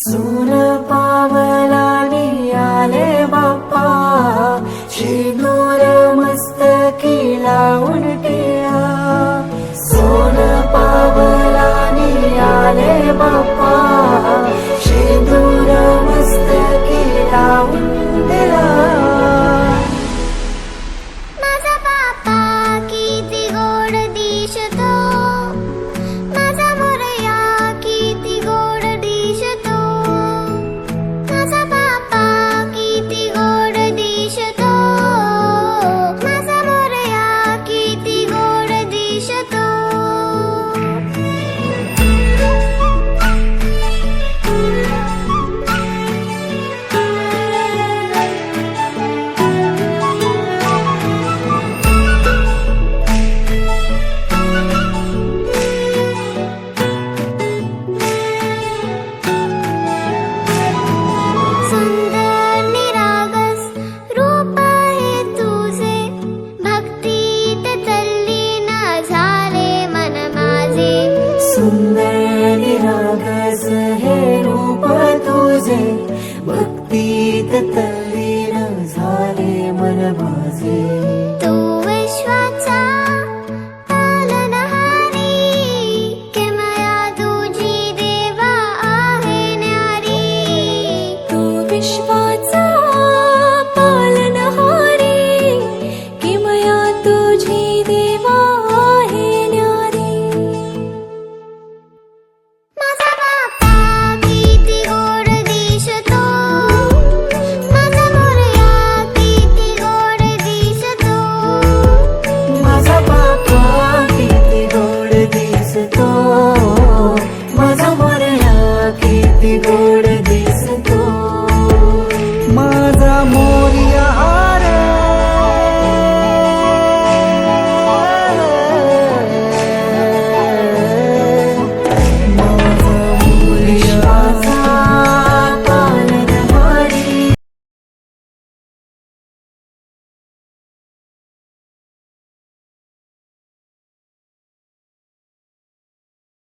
सोन पावलानी आले बाप्पा, शेंदूर मस्तकी लावून टिया. सोन पावलानी आले बाप्पा, शेंदूर मस्तकी लावून दिला. माझा बाप्पा किती गोड दिसतो, माझा मोरया किती गोड दिसतो. माझा बाप्पा किती गोड दिसतो, माझा मोरया किती गोड दिसतो. सुंदर निरागस रूप आहे तुझे, भक्तीत तल्लीन झाले मन माझे. सुंदर निरागस हे रूप तुझे, भक्तीत तल्लीन झाले मन माझे. तू विश्वाचा पालनहारी, किमया तुझी देवा आहे न्यारी. तू विश्वाचा पालनहारी, किमया तुझी देवा आहे न्यारी. माझा बाप्पा किती गोड दिसतो, माझा मोरया किती गोड दिसतो. माझा बाप्पा किती गोड दिसतो, माझा मोरया किती गोड दिसतो. माझा मोर